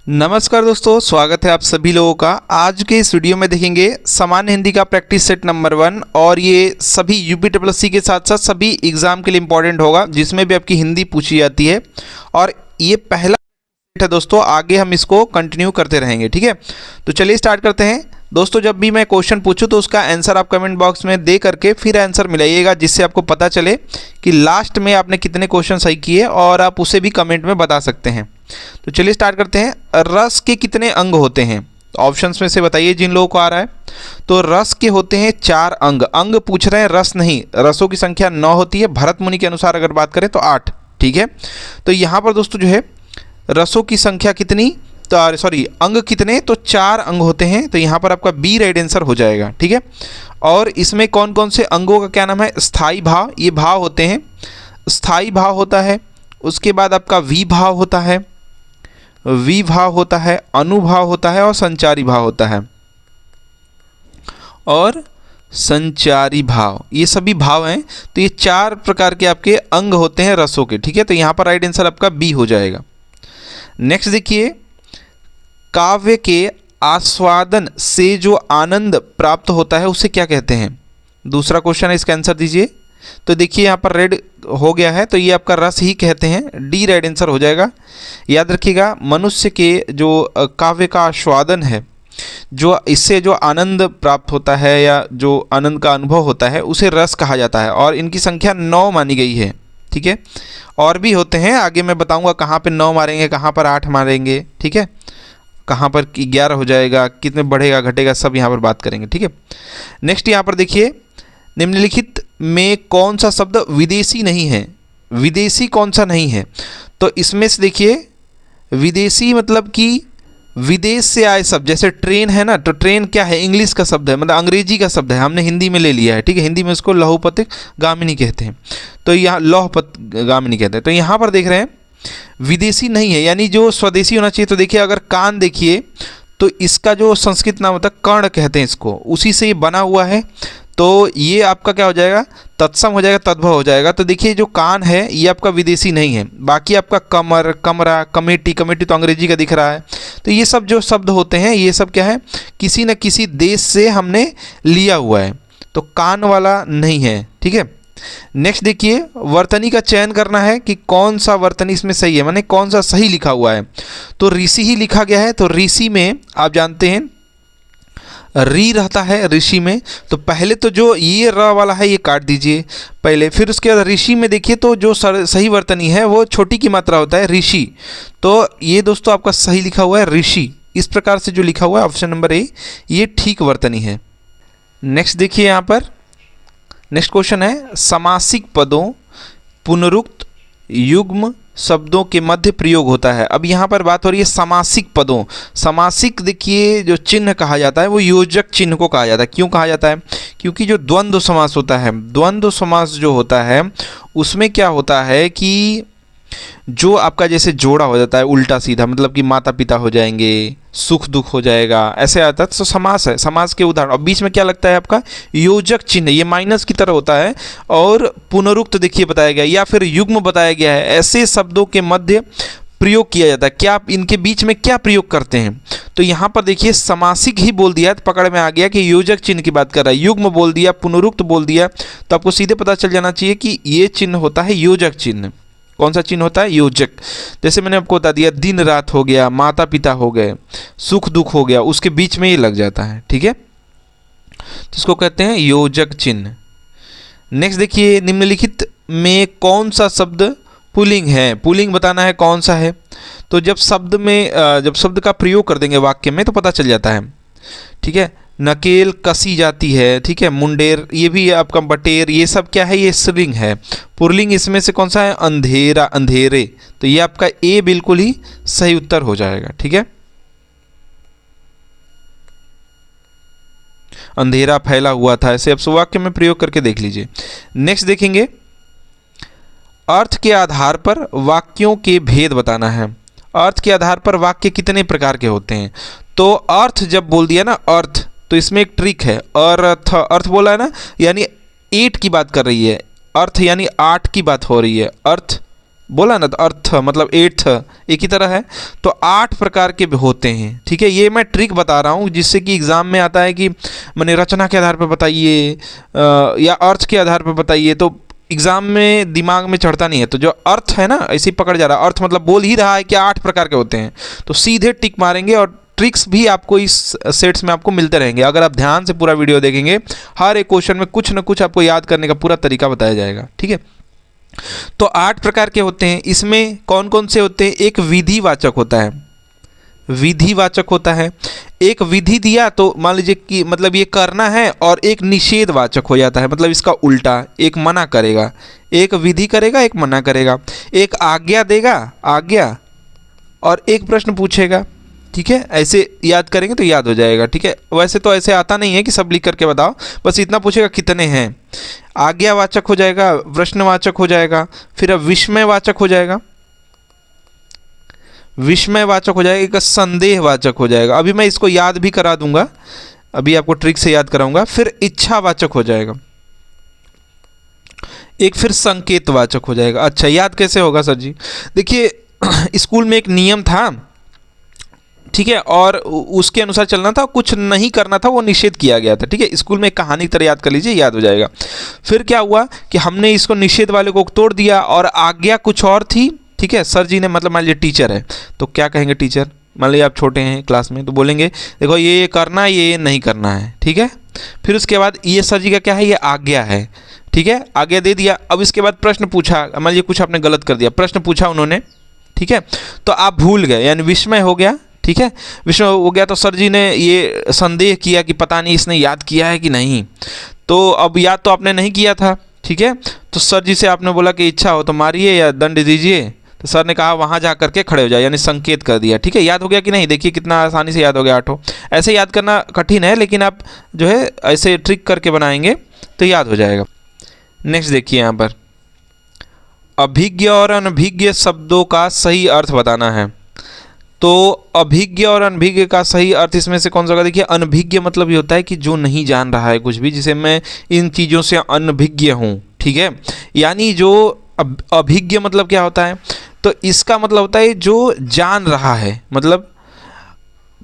नमस्कार दोस्तों, स्वागत है आप सभी लोगों का। आज के इस वीडियो में देखेंगे सामान्य हिंदी का प्रैक्टिस सेट नंबर 1 और ये सभी यूपीएससी के साथ साथ सभी एग्जाम के लिए इंपॉर्टेंट होगा, जिसमें भी आपकी हिंदी पूछी जाती है। और ये पहला सेट है दोस्तों, आगे हम इसको कंटिन्यू करते रहेंगे। ठीक है, तो चलिए स्टार्ट करते हैं। दोस्तों, जब भी मैं क्वेश्चन पूछूं तो उसका आंसर आप कमेंट बॉक्स में दे करके फिर आंसर मिलाइएगा, जिससे आपको पता चले कि लास्ट में आपने कितने क्वेश्चन सही किए, और आप उसे भी कमेंट में बता सकते हैं। तो चलिए स्टार्ट करते हैं। रस के कितने अंग होते हैं? ऑप्शंस में से बताइए जिन लोगों को आ रहा है। तो रस के होते हैं 4 अंग। अंग पूछ रहे हैं, रस नहीं। रसों की संख्या 9 होती है। भरत मुनि के अनुसार अगर बात करें तो 8। ठीक है, तो यहाँ पर दोस्तों जो है रसों की संख्या कितनी, तो सॉरी अंग कितने, तो 4 अंग होते हैं। तो यहाँ पर आपका बी राइट आंसर हो जाएगा। ठीक है, और इसमें कौन कौन से अंगों का क्या नाम है? स्थाई भाव, ये भाव होते हैं। स्थाई भाव होता है, उसके बाद आपका विभाव होता है, विभाव होता है, अनुभाव होता है और संचारी भाव होता है। और संचारी भाव, ये सभी भाव हैं। तो ये 4 प्रकार के आपके अंग होते हैं रसों के। ठीक है, तो यहाँ पर राइट आंसर आपका बी हो जाएगा। नेक्स्ट देखिए, काव्य के आस्वादन से जो आनंद प्राप्त होता है उसे क्या कहते हैं? दूसरा क्वेश्चन है, इसका आंसर दीजिए। तो देखिए यहाँ पर रेड हो गया है, तो ये आपका रस ही कहते हैं। डी राइट आंसर हो जाएगा। याद रखिएगा, मनुष्य के जो काव्य का आस्वादन है, जो इससे जो आनंद प्राप्त होता है या जो आनंद का अनुभव होता है, उसे रस कहा जाता है। और इनकी संख्या 9 मानी गई है। ठीक है, और भी होते हैं, आगे मैं बताऊंगा कहाँ पे 9 मारेंगे, कहाँ पर 8 मारेंगे। ठीक है, कहाँ पर 11 हो जाएगा, कितने बढ़ेगा घटेगा, सब यहाँ पर बात करेंगे। ठीक है, नेक्स्ट यहाँ पर देखिए, निम्नलिखित में कौन सा शब्द विदेशी नहीं है? विदेशी कौन सा नहीं है? तो इसमें से देखिए, विदेशी मतलब कि विदेश से आए शब्द, जैसे ट्रेन है ना, तो ट्रेन क्या है? इंग्लिश का शब्द है, मतलब अंग्रेजी का शब्द है, हमने हिंदी में ले लिया है। ठीक है, हिंदी में उसको लौहपथिक गामिनी कहते हैं, तो यहाँ लौहपथ गामिनी कहते हैं। तो यहाँ पर देख रहे हैं विदेशी नहीं है, यानी जो स्वदेशी होना चाहिए। तो देखिए, अगर कान देखिए तो इसका जो संस्कृत नाम होता है कर्ण कहते हैं इसको, उसी से ये बना हुआ है। तो ये आपका क्या हो जाएगा? तत्सम हो जाएगा, तद्भव हो जाएगा। तो देखिए, जो कान है ये आपका विदेशी नहीं है। बाकी आपका कमर, कमरा, कमेटी, कमेटी तो अंग्रेजी का दिख रहा है। तो ये सब जो शब्द होते हैं, ये सब क्या है? किसी न किसी देश से हमने लिया हुआ है, तो कान वाला नहीं है। ठीक है, नेक्स्ट देखिए, वर्तनी का चयन करना है कि कौन सा वर्तनी इसमें सही है, माने कौन सा सही लिखा हुआ है। तो ऋषि ही लिखा गया है। तो ऋषि में आप जानते हैं री रहता है ऋषि में। तो पहले तो जो ये र वाला है ये काट दीजिए पहले, फिर उसके बाद ऋषि में देखिए तो जो सही वर्तनी है वो छोटी की मात्रा होता है, ऋषि। तो ये दोस्तों आपका सही लिखा हुआ है ऋषि। इस प्रकार से जो लिखा हुआ है ऑप्शन नंबर ए, ये ठीक वर्तनी है। नेक्स्ट देखिए, यहाँ पर नेक्स्ट क्वेश्चन है, समासिक पदों पुनरुक्त युग्म शब्दों के मध्य प्रयोग होता है। अब यहाँ पर बात हो रही है समासिक पदों। समासिक देखिए, जो चिन्ह कहा जाता है वो योजक चिन्ह को कहा जाता है। क्यों कहा जाता है? क्योंकि जो द्वंद्व समास होता है, द्वंद्व समास जो होता है उसमें क्या होता है कि जो आपका जैसे जोड़ा हो जाता है उल्टा सीधा, मतलब कि माता पिता हो जाएंगे, सुख दुख हो जाएगा, ऐसे आता है। तो समास है, समास के उदाहरण। और बीच में क्या लगता है आपका? योजक चिन्ह, ये माइनस की तरह होता है। और पुनरुक्त देखिए बताया गया, या फिर युग्म बताया गया है। ऐसे शब्दों के मध्य प्रयोग किया जाता है। क्या आप इनके बीच में क्या प्रयोग करते हैं? तो यहाँ पर देखिए, समासिक ही बोल दिया तो पकड़ में आ गया कि योजक चिन्ह की बात कर रहा है। युग्म बोल दिया, पुनरुक्त बोल दिया, तो आपको सीधे पता चल जाना चाहिए कि ये चिन्ह होता है योजक चिन्ह। कौन सा चिन्ह होता है? योजक। जैसे मैंने आपको बता दिया, दिन रात हो गया, माता पिता हो गए, सुख दुख हो गया, उसके बीच में ये लग जाता है। ठीक है, तो इसको कहते हैं योजक चिन्ह। नेक्स्ट देखिए, निम्नलिखित में कौन सा शब्द पुल्लिंग है? पुल्लिंग बताना है कौन सा है। तो जब शब्द का प्रयोग कर देंगे वाक्य में तो पता चल जाता है। ठीक है, नकेल कसी जाती है। ठीक है, मुंडेर, ये भी आपका बटेर, ये सब क्या है? ये स्त्रीलिंग है। पुल्लिंग इसमें से कौन सा है? अंधेरा, अंधेरे। तो ये आपका ए बिल्कुल ही सही उत्तर हो जाएगा। ठीक है, अंधेरा फैला हुआ था, ऐसे आप वाक्य में प्रयोग करके देख लीजिए। नेक्स्ट देखेंगे, अर्थ के आधार पर वाक्यों के भेद बताना है। अर्थ के आधार पर वाक्य कितने प्रकार के होते हैं? तो अर्थ जब बोल दिया ना, अर्थ, तो इसमें एक ट्रिक है। अर्थ, अर्थ बोला है ना, यानी 8 की बात कर रही है। अर्थ यानी 8 की बात हो रही है। अर्थ बोला ना, तो अर्थ मतलब एट्थ एक ही तरह है। तो 8 प्रकार के होते हैं, ठीक है। ये मैं ट्रिक बता रहा हूँ जिससे कि एग्ज़ाम में आता है कि मैंने रचना के आधार पर बताइए या अर्थ के आधार पर बताइए, तो एग्ज़ाम में दिमाग में चढ़ता नहीं है। तो जो अर्थ है ना, ऐसे ही पकड़ जा रहा है, अर्थ मतलब बोल ही रहा है कि 8 प्रकार के होते हैं, तो सीधे टिक मारेंगे। और ट्रिक्स भी आपको इस सेट्स में आपको मिलते रहेंगे। अगर आप ध्यान से पूरा वीडियो देखेंगे, हर एक क्वेश्चन में कुछ ना कुछ आपको याद करने का पूरा तरीका बताया जाएगा, ठीक है। तो 8 प्रकार के होते हैं। इसमें कौन कौन से होते हैं? एक विधिवाचक होता है, विधिवाचक होता है। एक विधि दिया तो मान लीजिए कि मतलब ये करना है, और एक निषेधवाचक हो जाता है, मतलब इसका उल्टा, एक मना करेगा, एक विधि करेगा, एक मना करेगा। एक आज्ञा देगा, आज्ञा, और एक प्रश्न पूछेगा, ठीक है। ऐसे याद करेंगे तो याद हो जाएगा, ठीक है। वैसे तो ऐसे आता नहीं है कि सब लिख करके बताओ, बस इतना पूछेगा कितने हैं। आज्ञावाचक हो जाएगा, प्रश्नवाचक हो जाएगा, फिर अब विस्मयवाचक हो जाएगा, विस्मयवाचक हो जाएगा, एक संदेहवाचक हो जाएगा। अभी मैं इसको याद भी करा दूंगा, अभी आपको ट्रिक से याद कराऊंगा। फिर इच्छावाचक हो जाएगा, एक फिर संकेतवाचक हो जाएगा। अच्छा, याद कैसे होगा सर जी? देखिए स्कूल में एक नियम था, ठीक है, और उसके अनुसार चलना था, कुछ नहीं करना था, वो निषेध किया गया था, ठीक है। स्कूल में एक कहानी की तरह याद कर लीजिए, याद हो जाएगा। फिर क्या हुआ कि हमने इसको निषेध वाले को तोड़ दिया, और आज्ञा कुछ और थी, ठीक है। सर जी ने, मतलब मान लीजिए टीचर है, तो क्या कहेंगे टीचर, मान लीजिए आप छोटे हैं क्लास में, तो बोलेंगे देखो ये करना है, ये नहीं करना है, ठीक है। फिर उसके बाद ये सर जी का क्या है, ये आज्ञा है, ठीक है, आज्ञा दे दिया। अब इसके बाद प्रश्न पूछा, मान लीजिए कुछ आपने गलत कर दिया, प्रश्न पूछा उन्होंने, ठीक है, तो आप भूल गए, यानी विस्मय हो गया, ठीक है, विस्मय हो गया। तो सर जी ने ये संदेह किया कि पता नहीं इसने याद किया है कि नहीं, तो अब याद तो आपने नहीं किया था, ठीक है। तो सर जी से आपने बोला कि इच्छा हो तो मारिए या दंड दीजिए, तो सर ने कहा वहाँ जा करके खड़े हो जाए, यानी संकेत कर दिया, ठीक है। याद हो गया कि नहीं? देखिए कितना आसानी से याद हो गया आठों। ऐसे याद करना कठिन है, लेकिन आप जो है ऐसे ट्रिक करके बनाएंगे तो याद हो जाएगा। नेक्स्ट देखिए यहाँ पर, अभिज्ञ और अनभिज्ञ शब्दों का सही अर्थ बताना है। तो अभिज्ञ और अनभिज्ञ का सही अर्थ इसमें से कौन सा होगा? देखिए अनभिज्ञ मतलब ये होता है कि जो नहीं जान रहा है कुछ भी, जिसे मैं इन चीज़ों से अनभिज्ञ हूँ, ठीक है। यानी जो अभिज्ञ मतलब क्या होता है? तो इसका मतलब होता है जो जान रहा है, मतलब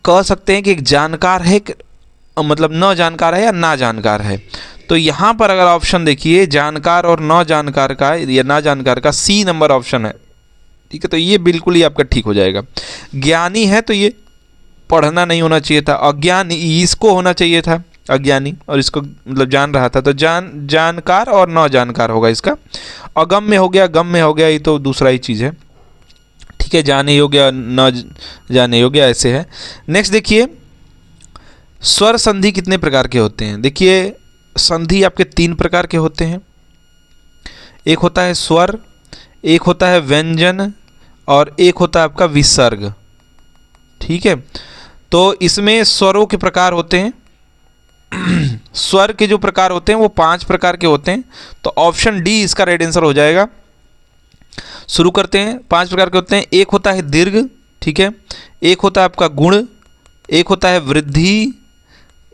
कह सकते हैं कि एक जानकार है, मतलब न जानकार है या ना जानकार है। तो यहाँ पर अगर ऑप्शन देखिए जानकार और न जानकार का या ना जानकार का, सी नंबर ऑप्शन है, ठीक है। तो ये बिल्कुल ही आपका ठीक हो जाएगा। ज्ञानी है तो ये पढ़ना नहीं होना चाहिए था, अज्ञानी इसको होना चाहिए था, अज्ञानी, और इसको मतलब जान रहा था, तो जानकार और न जानकार होगा इसका। अगम्य हो गया, गम्य हो गया, ये तो दूसरा ही चीज़ है, ठीक है। जाने योग्य, न जाने योग्य, ऐसे है। नेक्स्ट देखिए, स्वर संधि कितने प्रकार के होते हैं? देखिए संधि आपके 3 प्रकार के होते हैं। एक होता है स्वर, एक होता है व्यंजन, और एक होता है आपका विसर्ग, ठीक है। तो इसमें स्वरों के प्रकार होते हैं स्वर के जो प्रकार होते हैं वो 5 प्रकार के होते हैं। तो ऑप्शन डी इसका राइट आंसर हो जाएगा। शुरू करते हैं। 5 प्रकार के होते हैं। एक होता है दीर्घ, ठीक है, एक होता है आपका गुण, एक होता है वृद्धि,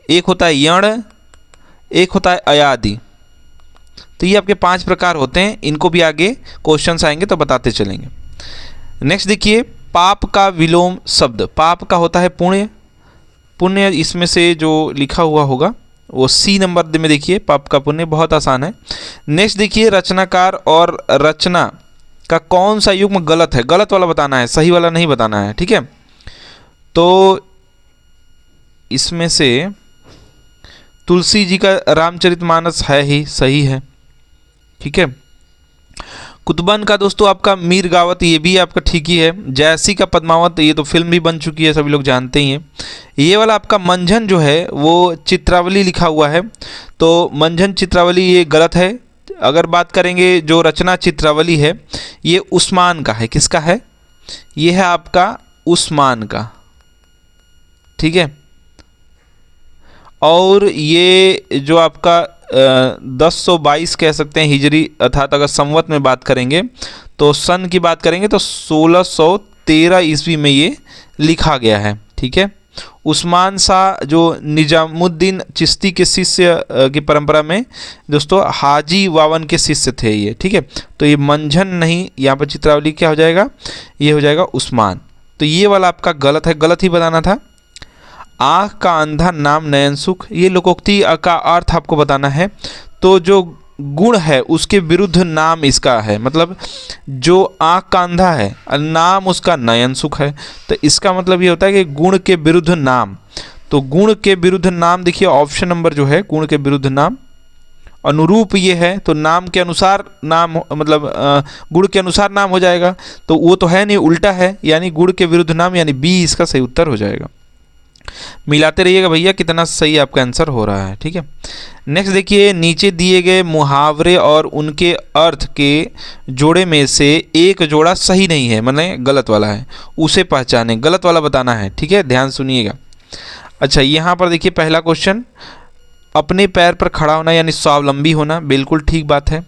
एक होता है यण, एक होता है अयादि। तो ये आपके 5 प्रकार होते हैं। इनको भी आगे क्वेश्चंस आएंगे तो बताते चलेंगे। नेक्स्ट देखिए, पाप का विलोम शब्द। पाप का होता है पुण्य, पुण्य इसमें से जो लिखा हुआ होगा वो सी नंबर में देखिए, पाप का पुण्य, बहुत आसान है। नेक्स्ट देखिए, रचनाकार और रचना का कौन सा युग्म गलत है? गलत वाला बताना है, सही वाला नहीं बताना है, ठीक है। तो इसमें से तुलसी जी का रामचरितमानस है ही, सही है, ठीक है। कुतुबन का दोस्तों आपका मीर गावत, ये भी आपका ठीक ही है। जैसी का पद्मावत, ये तो फिल्म भी बन चुकी है, सभी लोग जानते ही हैं। ये वाला आपका मंझन जो है वो चित्रावली लिखा हुआ है, तो मंझन चित्रावली ये गलत है। अगर बात करेंगे जो रचना चित्रावली है ये उस्मान का है। किसका है? ये है आपका उस्मान का, ठीक है। और ये जो आपका 1022 कह सकते हैं हिजरी, अर्थात अगर संवत में बात करेंगे तो सन की बात करेंगे तो 1613 ईस्वी में ये लिखा गया है, ठीक है। उस्मान शाह जो निजामुद्दीन चिश्ती के शिष्य की परंपरा में दोस्तों हाजी वावन के शिष्य थे ये, ठीक है। तो ये मंझन नहीं, यहाँ पर चित्रावली क्या हो जाएगा, ये हो जाएगा उस्मान। तो ये वाला आपका गलत है, गलत ही बताना था। आँख का अंधा नाम नयन सुख, ये लोकोक्ति का अर्थ आपको बताना है। तो जो गुण है उसके विरुद्ध नाम इसका है, मतलब जो आँख का अंधा है नाम उसका नयन सुख है, तो इसका मतलब ये होता है कि गुण के विरुद्ध नाम। तो गुण के विरुद्ध नाम देखिए ऑप्शन नंबर जो है, गुण के विरुद्ध नाम अनुरूप ये है, तो नाम के अनुसार नाम मतलब गुण के अनुसार नाम हो जाएगा, तो वो तो है नहीं, उल्टा है, यानी गुण के विरुद्ध नाम, यानी बी इसका सही उत्तर हो जाएगा। मिलाते रहिएगा भैया कितना सही आपका आंसर हो रहा है, ठीक है। नेक्स्ट देखिए, नीचे दिए गए मुहावरे और उनके अर्थ के जोड़े में से एक जोड़ा सही नहीं है, मतलब गलत वाला है, उसे पहचाने, गलत वाला बताना है, ठीक है, ध्यान सुनिएगा। अच्छा, यहाँ पर देखिए पहला क्वेश्चन, अपने पैर पर खड़ा होना यानी स्वावलंबी होना, बिल्कुल ठीक बात है।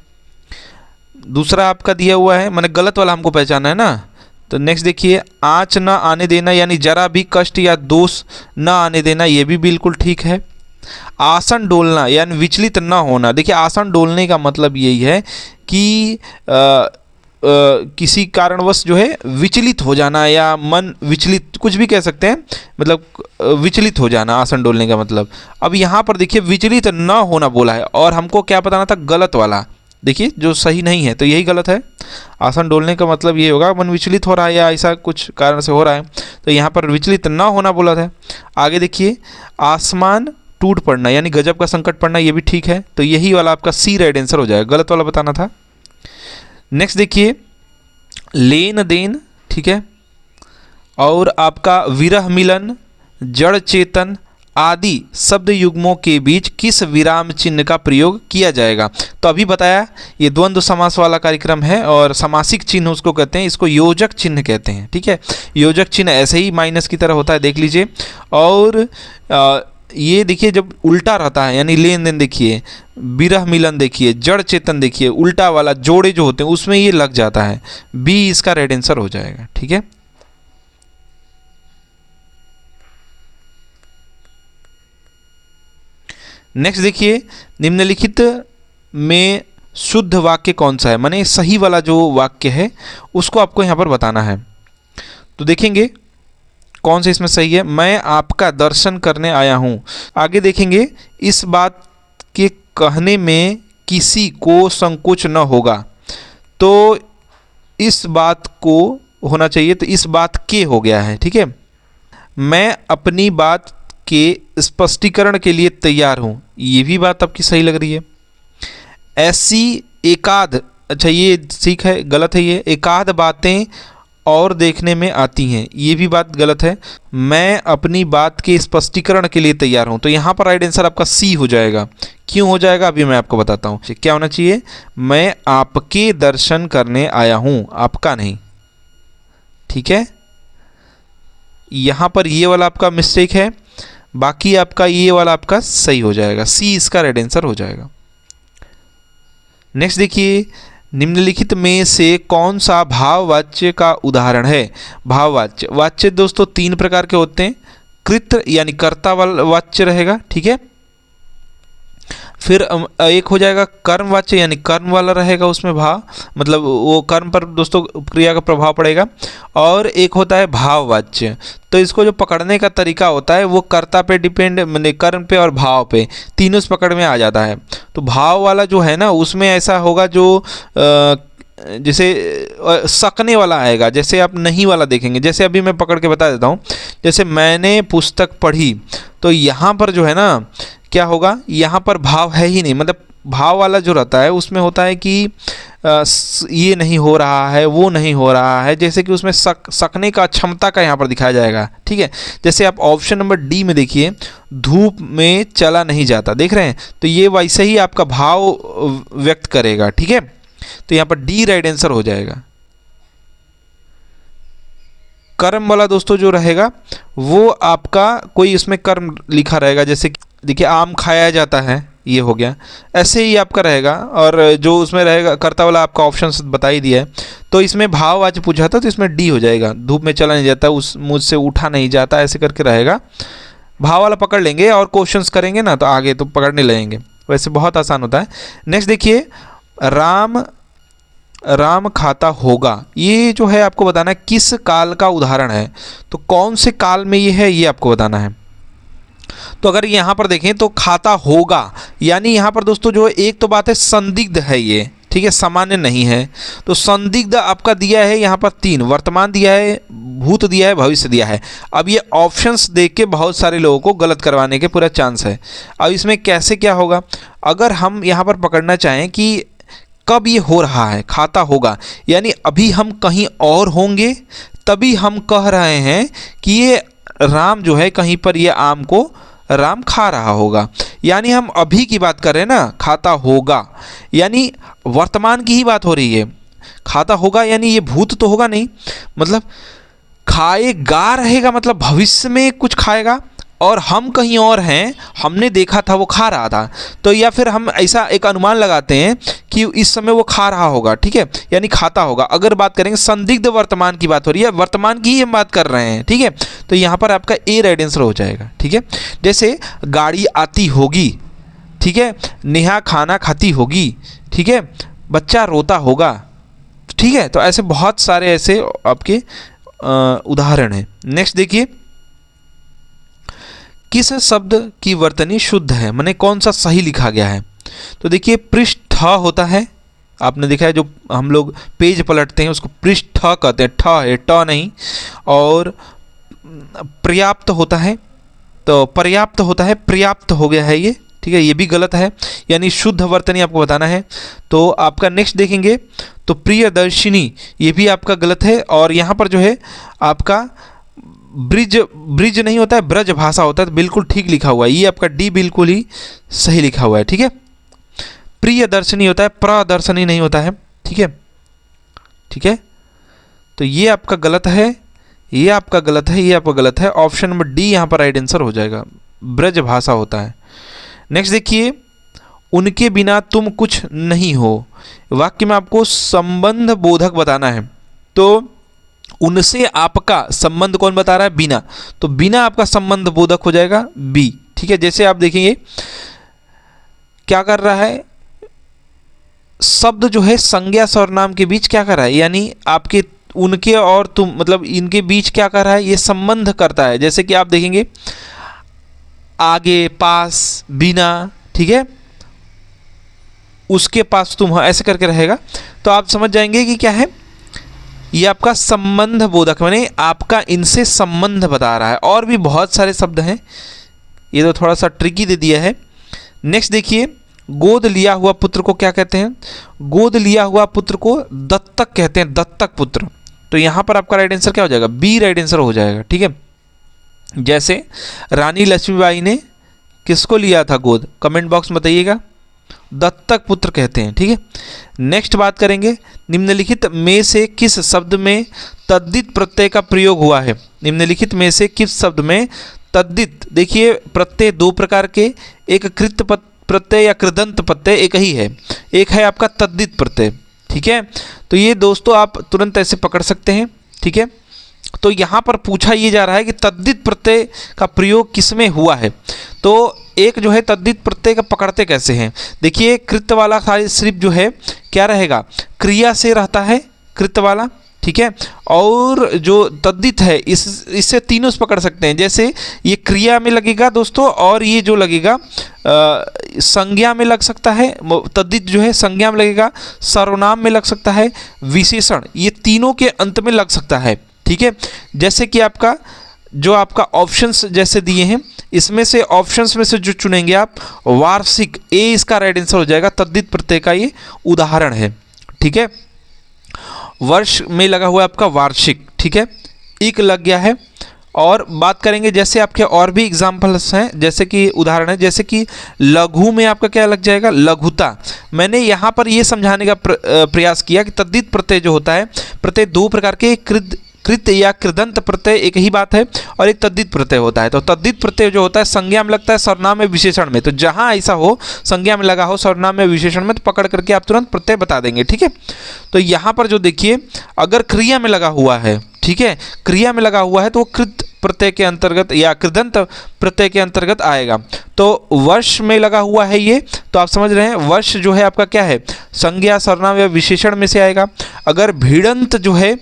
दूसरा आपका दिया हुआ है, मैंने गलत वाला हमको पहचाना है ना। तो नेक्स्ट देखिए, आँच न आने देना यानी जरा भी कष्ट या दोष न आने देना, ये भी बिल्कुल ठीक है। आसन डोलना यानी विचलित न होना, देखिए आसन डोलने का मतलब यही है कि किसी कारणवश जो है विचलित हो जाना, या मन विचलित, कुछ भी कह सकते हैं, मतलब विचलित हो जाना आसन डोलने का मतलब। अब यहाँ पर देखिए विचलित न होना बोला है, और हमको क्या बताना था, गलत वाला, देखिए जो सही नहीं है तो यही गलत है। आसन डोलने का मतलब ये होगा मन विचलित हो रहा है या ऐसा कुछ कारण से हो रहा है, तो यहाँ पर विचलित ना होना बोला था। आगे देखिए, आसमान टूट पड़ना यानी गजब का संकट पड़ना, ये भी ठीक है, तो यही वाला आपका सी राइट आंसर हो जाएगा, गलत वाला बताना था। नेक्स्ट देखिए, लेन देन, ठीक है, और आपका विरह मिलन, जड़ चेतन आदि शब्द युग्मों के बीच किस विराम चिन्ह का प्रयोग किया जाएगा। तो अभी बताया ये द्वंद्व समास वाला कार्यक्रम है, और समासिक चिन्ह उसको कहते हैं, इसको योजक चिन्ह कहते हैं, ठीक है। योजक चिन्ह ऐसे ही माइनस की तरह होता है, देख लीजिए। और ये देखिए जब उल्टा रहता है यानी लेन देन देखिए, विरह मिलन देखिए, जड़ चेतन देखिए, उल्टा वाला जोड़े जो होते हैं उसमें ये लग जाता है, बी इसका राइट आंसर हो जाएगा, ठीक है। नेक्स्ट देखिए, निम्नलिखित में शुद्ध वाक्य कौन सा है, माने सही वाला जो वाक्य है उसको आपको यहाँ पर बताना है। तो देखेंगे कौन सा इसमें सही है, मैं आपका दर्शन करने आया हूँ। आगे देखेंगे, इस बात के कहने में किसी को संकोच न होगा, तो इस बात को होना चाहिए, तो इस बात के हो गया है, ठीक है। मैं अपनी बात के स्पष्टीकरण के लिए तैयार हूँ, ये भी बात आपकी सही लग रही है। ऐसी एकाध, अच्छा ये ठीक है, गलत है, ये एकाध बातें और देखने में आती हैं, ये भी बात गलत है। मैं अपनी बात के स्पष्टीकरण के लिए तैयार हूँ, तो यहाँ पर राइट आंसर आपका सी हो जाएगा। क्यों हो जाएगा अभी मैं आपको बताता हूँ। क्या होना चाहिए, मैं आपके दर्शन करने आया हूँ, आपका नहीं, ठीक है। यहाँ पर ये वाला आपका मिस्टेक है, बाकी आपका ये वाला आपका सही हो जाएगा, सी इसका राइट आंसर हो जाएगा। नेक्स्ट देखिए, निम्नलिखित में से कौन सा भाववाच्य का उदाहरण है। भाववाच्य, वाच्य दोस्तों तीन प्रकार के होते हैं, कृत यानी कर्ता वाला वाच्य रहेगा, ठीक है। फिर एक हो जाएगा कर्मवाच्य यानी कर्म वाला रहेगा, उसमें भाव मतलब वो कर्म पर दोस्तों क्रिया का प्रभाव पड़ेगा। और एक होता है भाववाच्य, तो इसको जो पकड़ने का तरीका होता है वो कर्ता पे डिपेंड, मतलब कर्म पे और भाव पे, तीनों से पकड़ में आ जाता है। तो भाव वाला जो है ना उसमें ऐसा होगा जो जैसे सकने वाला आएगा, जैसे आप नहीं वाला देखेंगे, जैसे अभी मैं पकड़ के बता देता हूँ, जैसे मैंने पुस्तक पढ़ी, तो यहाँ पर जो है ना क्या होगा, यहाँ पर भाव है ही नहीं, मतलब भाव वाला जो रहता है उसमें होता है कि ये नहीं हो रहा है, वो नहीं हो रहा है, जैसे कि उसमें सकने का क्षमता का यहाँ पर दिखाया जाएगा, ठीक है। जैसे आप ऑप्शन नंबर डी में देखिए, धूप में चला नहीं जाता, देख रहे हैं, तो ये वैसे ही आपका भाव व्यक्त करेगा, ठीक है। तो यहाँ पर डी राइट आंसर हो जाएगा। कर्म वाला दोस्तों जो रहेगा वो आपका कोई इसमें कर्म लिखा रहेगा, जैसे देखिए आम खाया जाता है, ये हो गया। ऐसे ही आपका रहेगा, और जो उसमें रहेगा कर्ता वाला आपका ऑप्शन बता ही दिया है। तो इसमें भाव आज पूछा था तो इसमें डी हो जाएगा, धूप में चला नहीं जाता, उस मुझसे उठा नहीं जाता, ऐसे करके रहेगा। भाव वाला पकड़ लेंगे और क्वेश्चंस करेंगे ना तो आगे तो पकड़ने लगेंगे, वैसे बहुत आसान होता है। नेक्स्ट देखिए, राम खाता होगा, ये जो है आपको बताना है किस काल का उदाहरण है, तो कौन से काल में ये है ये आपको बताना है। तो अगर यहाँ पर देखें तो खाता होगा, यानी यहाँ पर दोस्तों जो है एक तो बात है संदिग्ध है ये, ठीक है, सामान्य नहीं है। तो संदिग्ध आपका दिया है यहाँ पर 3, वर्तमान दिया है, भूत दिया है, भविष्य दिया है। अब ये ऑप्शंस देख के बहुत सारे लोगों को गलत करवाने के पूरा चांस है। अब इसमें कैसे क्या होगा, अगर हम यहाँ पर पकड़ना चाहें कि कब ये हो रहा है, खाता होगा, यानी अभी हम कहीं और होंगे तभी हम कह रहे हैं कि ये राम जो है कहीं पर ये आम को राम खा रहा होगा, यानी हम अभी की बात कर रहे हैं ना, खाता होगा यानी वर्तमान की ही बात हो रही है। खाता होगा यानी ये भूत तो होगा नहीं, मतलब खाएगा रहेगा, मतलब भविष्य में कुछ खाएगा, और हम कहीं और हैं, हमने देखा था वो खा रहा था, तो या फिर हम ऐसा एक अनुमान लगाते हैं कि इस समय वो खा रहा होगा, ठीक है, यानी खाता होगा। अगर बात करेंगे संदिग्ध वर्तमान की बात हो रही है, वर्तमान की ही हम बात कर रहे हैं, ठीक है, तो यहाँ पर आपका ए राइट आंसर हो जाएगा, ठीक है। जैसे गाड़ी आती होगी, ठीक है, नेहा खाना खाती होगी, ठीक है, बच्चा रोता होगा, ठीक है, तो ऐसे बहुत सारे ऐसे आपके उदाहरण हैं। नेक्स्ट देखिए, किस शब्द की वर्तनी शुद्ध है, माने कौन सा सही लिखा गया है। तो देखिए पृष्ठ होता है, आपने देखा है जो हम लोग पेज पलटते हैं उसको पृष्ठ कहते हैं, ठ है, ट नहीं। और पर्याप्त होता है, तो पर्याप्त होता है, पर्याप्त हो गया है ये, ठीक है, ये भी गलत है, यानी शुद्ध वर्तनी आपको बताना है। तो आपका नेक्स्ट देखेंगे तो प्रियदर्शिनी, ये भी आपका गलत है। और यहाँ पर जो है आपका ब्रिज नहीं होता है, ब्रज भाषा होता है, तो बिल्कुल ठीक लिखा हुआ है, ये आपका डी बिल्कुल ही सही लिखा हुआ है, ठीक है। प्रियदर्शनी होता है, प्रदर्शनी नहीं होता है, ठीक है, ठीक है, तो ये आपका गलत है, ये आपका गलत है, ये आपका गलत है। ऑप्शन नंबर डी यहाँ पर राइट आंसर हो जाएगा, ब्रज भाषा होता है। नेक्स्ट देखिए, उनके बिना तुम कुछ नहीं हो, वाक्य में आपको संबंध बोधक बताना है। तो उनसे आपका संबंध कौन बता रहा है, बिना, तो बिना आपका संबंध बोधक हो जाएगा बी, ठीक है। जैसे आप देखेंगे क्या कर रहा है, शब्द जो है संज्ञा सर्वनाम के बीच क्या कर रहा है, यानी आपके उनके और तुम, मतलब इनके बीच क्या कर रहा है, ये संबंध करता है। जैसे कि आप देखेंगे आगे, पास, बिना, ठीक है, उसके पास तुम हो, ऐसे करके रहेगा, तो आप समझ जाएंगे कि क्या है, ये आपका संबंध बोधक, माने आपका इनसे संबंध बता रहा है। और भी बहुत सारे शब्द हैं, ये तो थोड़ा सा ट्रिकी दे दिया है। नेक्स्ट देखिए, गोद लिया हुआ पुत्र को क्या कहते हैं, गोद लिया हुआ पुत्र को दत्तक कहते हैं, दत्तक पुत्र। तो यहाँ पर आपका राइट आंसर क्या हो जाएगा, बी राइट आंसर हो जाएगा, ठीक है। जैसे रानी लक्ष्मीबाई ने किसको लिया था गोद, कमेंट बॉक्स में बताइएगा, दत्तक पुत्र कहते हैं, ठीक है। नेक्स्ट बात करेंगे, निम्नलिखित में से किस शब्द में तद्धित प्रत्यय का प्रयोग हुआ है, निम्नलिखित में से किस शब्द में तद्धित, देखिए प्रत्यय दो प्रकार के, एक कृत प्रत्यय या कृदंत प्रत्यय एक ही है, एक है आपका तद्धित प्रत्यय, ठीक है। तो ये दोस्तों आप तुरंत ऐसे पकड़ सकते हैं, ठीक है। तो यहाँ पर पूछा ये जा रहा है कि तद्धित प्रत्यय का प्रयोग किसमें हुआ है, तो एक जो है तद्धित प्रत्यय का पकड़ते कैसे हैं, देखिए कृत वाला खाली सिर्फ जो है क्या रहेगा, क्रिया से रहता है कृत वाला, ठीक है। और जो तद्धित है इससे तीनों से पकड़ सकते हैं, जैसे ये क्रिया में लगेगा दोस्तों, और ये जो लगेगा संज्ञा में लग सकता है, तद्धित जो है संज्ञा में लगेगा, सर्वनाम में लग सकता है, विशेषण, ये तीनों के अंत में लग सकता है, ठीक है। जैसे कि आपका जो आपका ऑप्शंस जैसे दिए हैं, इसमें से ऑप्शंस में से जो चुनेंगे आप, वार्षिक, ए इसका राइट आंसर हो जाएगा, तद्धित प्रत्यय का ये उदाहरण है, ठीक है। वर्ष में लगा हुआ है आपका वार्षिक, ठीक है, एक लग गया है। और बात करेंगे जैसे आपके और भी एग्जाम्पल्स हैं, जैसे कि उदाहरण है, जैसे कि लघु में आपका क्या लग जाएगा, लघुता। मैंने यहाँ पर ये समझाने का प्रयास किया कि तद्धित प्रत्यय जो होता है, प्रत्यय दो प्रकार के, कृत या कृदंत प्रत्यय एक ही बात है, और एक तद्धित प्रत्यय होता है। तो तद्धित प्रत्यय जो होता है संज्ञा में लगता है सर्वनाम में विशेषण में, तो जहां ऐसा हो संज्ञा में लगा हो सर्वनाम में विशेषण में, तो पकड़ करके आप तुरंत प्रत्यय बता देंगे, ठीक है। तो यहाँ पर जो देखिए अगर क्रिया में लगा हुआ है, ठीक है, क्रिया में लगा हुआ है तो वो कृत प्रत्यय के अंतर्गत या कृदंत प्रत्यय के अंतर्गत आएगा। तो वर्ष में लगा हुआ है ये, तो आप समझ रहे हैं वर्ष जो है आपका क्या है, संज्ञा सर्वनाम या विशेषण में से आएगा। अगर भिड़ंत जो है,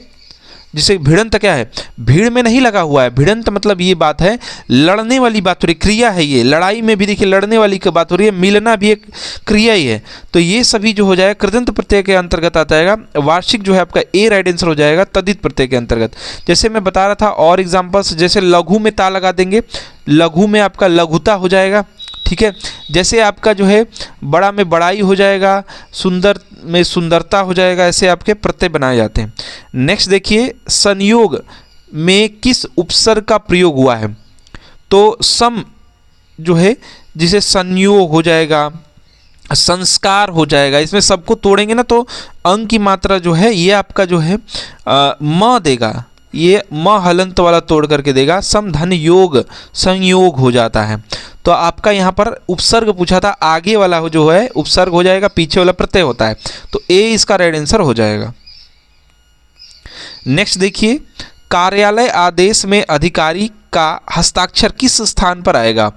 जिसे भिड़ंत क्या है, भीड़ में नहीं लगा हुआ है, भिड़ंत मतलब ये बात है लड़ने वाली बात हो रही, क्रिया है ये, लड़ाई में भी देखिए लड़ने वाली की बात हो रही है, मिलना भी एक क्रिया ही है। तो ये सभी जो हो जाएगा कृदंत प्रत्यय के अंतर्गत आता है। वार्षिक जो है आपका ए राइट आंसर हो जाएगा तद्धित प्रत्यय के अंतर्गत। जैसे मैं बता रहा था और एग्जाम्पल्स, जैसे लघु में ता लगा देंगे, लघु में आपका लघुता हो जाएगा, ठीक है। जैसे आपका जो है बड़ा में बड़ाई हो जाएगा, सुंदर में सुंदरता हो जाएगा, ऐसे आपके प्रत्यय बनाए जाते हैं। नेक्स्ट देखिए संयोग में किस उपसर्ग का प्रयोग हुआ है, तो सम जो है जिसे संयोग हो जाएगा, संस्कार हो जाएगा, इसमें सबको तोड़ेंगे ना तो अंक की मात्रा जो है ये आपका जो है म देगा, ये म हलंत वाला तोड़ करके देगा, सम धन योग संयोग हो जाता है। तो आपका यहाँ पर उपसर्ग पूछा था, आगे वाला हो जो है उपसर्ग हो जाएगा, पीछे वाला प्रत्यय होता है, तो ए इसका राइट आंसर हो जाएगा। नेक्स्ट देखिए कार्यालय आदेश में अधिकारी का हस्ताक्षर किस स्थान पर आएगा।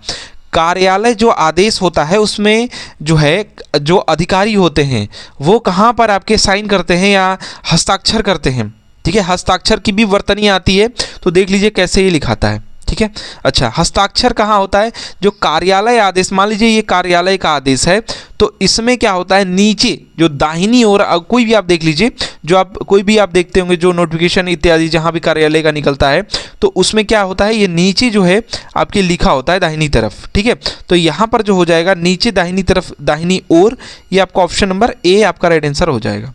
कार्यालय जो आदेश होता है उसमें जो है जो अधिकारी होते हैं वो कहाँ पर आपके साइन करते हैं या हस्ताक्षर करते हैं, ठीक है। हस्ताक्षर की भी वर्तनी आती है, तो देख लीजिए कैसे ये लिखाता है, ठीक है। अच्छा, हस्ताक्षर कहाँ होता है, जो कार्यालय आदेश, मान लीजिए ये कार्यालय का आदेश है, तो इसमें क्या होता है नीचे जो दाहिनी ओर कोई भी आप देख लीजिए, जो आप कोई भी आप देखते होंगे जो नोटिफिकेशन इत्यादि जहाँ भी कार्यालय का निकलता है, तो उसमें क्या होता है ये नीचे जो है आपके लिखा होता है दाहिनी तरफ, ठीक है। तो यहाँ पर जो हो जाएगा नीचे दाहिनी तरफ दाहिनी ओर, ये आपका ऑप्शन नंबर ए आपका राइट आंसर हो जाएगा।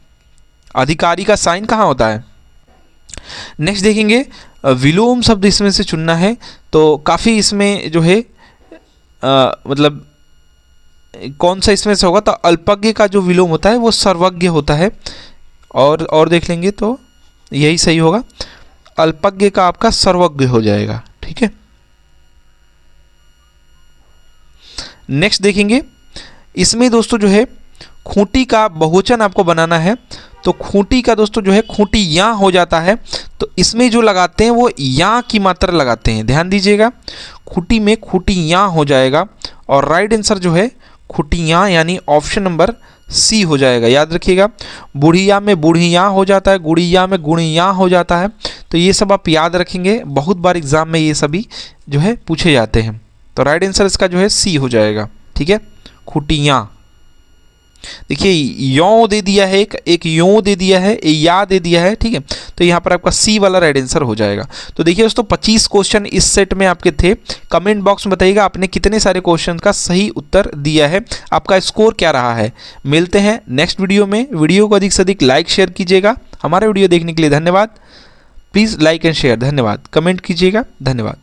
अधिकारी का साइन कहाँ होता है। नेक्स्ट देखेंगे विलोम शब्द इसमें से चुनना है, तो काफ़ी इसमें जो है मतलब कौन सा इसमें से होगा, तो अल्पज्ञ का जो विलोम होता है वो सर्वज्ञ होता है, और देख लेंगे तो यही सही होगा, अल्पज्ञ का आपका सर्वज्ञ हो जाएगा, ठीक है। नेक्स्ट देखेंगे इसमें दोस्तों जो है खूंटी का बहुवचन आपको बनाना है, तो खूंटी का दोस्तों जो है खूंटी या हो जाता है, तो इसमें जो लगाते हैं वो या की मात्रा लगाते हैं, ध्यान दीजिएगा। खूंटी में खूंटी या हो जाएगा, और राइट आंसर जो है खूंटियाँ यानी ऑप्शन नंबर सी हो जाएगा, याद रखिएगा। बुढ़िया में बुढ़िया हो जाता है, गुड़िया में गुड़िया हो जाता है, तो ये सब आप याद रखेंगे, बहुत बार एग्जाम में ये सभी जो है पूछे जाते हैं। तो राइट आंसर इसका जो है सी हो जाएगा, ठीक है। खूंटियाँ देखिए यों दे दिया है, एक यों दे दिया है, या दे दिया है, ठीक है। तो यहाँ पर आपका सी वाला राइट आंसर हो जाएगा। तो देखिए दोस्तों 25 क्वेश्चन इस सेट में आपके थे। कमेंट बॉक्स में बताइएगा आपने कितने सारे क्वेश्चन का सही उत्तर दिया है, आपका स्कोर क्या रहा है। मिलते हैं नेक्स्ट वीडियो में। वीडियो को अधिक से अधिक लाइक शेयर कीजिएगा। हमारा वीडियो देखने के लिए धन्यवाद। प्लीज़ लाइक एंड शेयर, धन्यवाद। कमेंट कीजिएगा, धन्यवाद।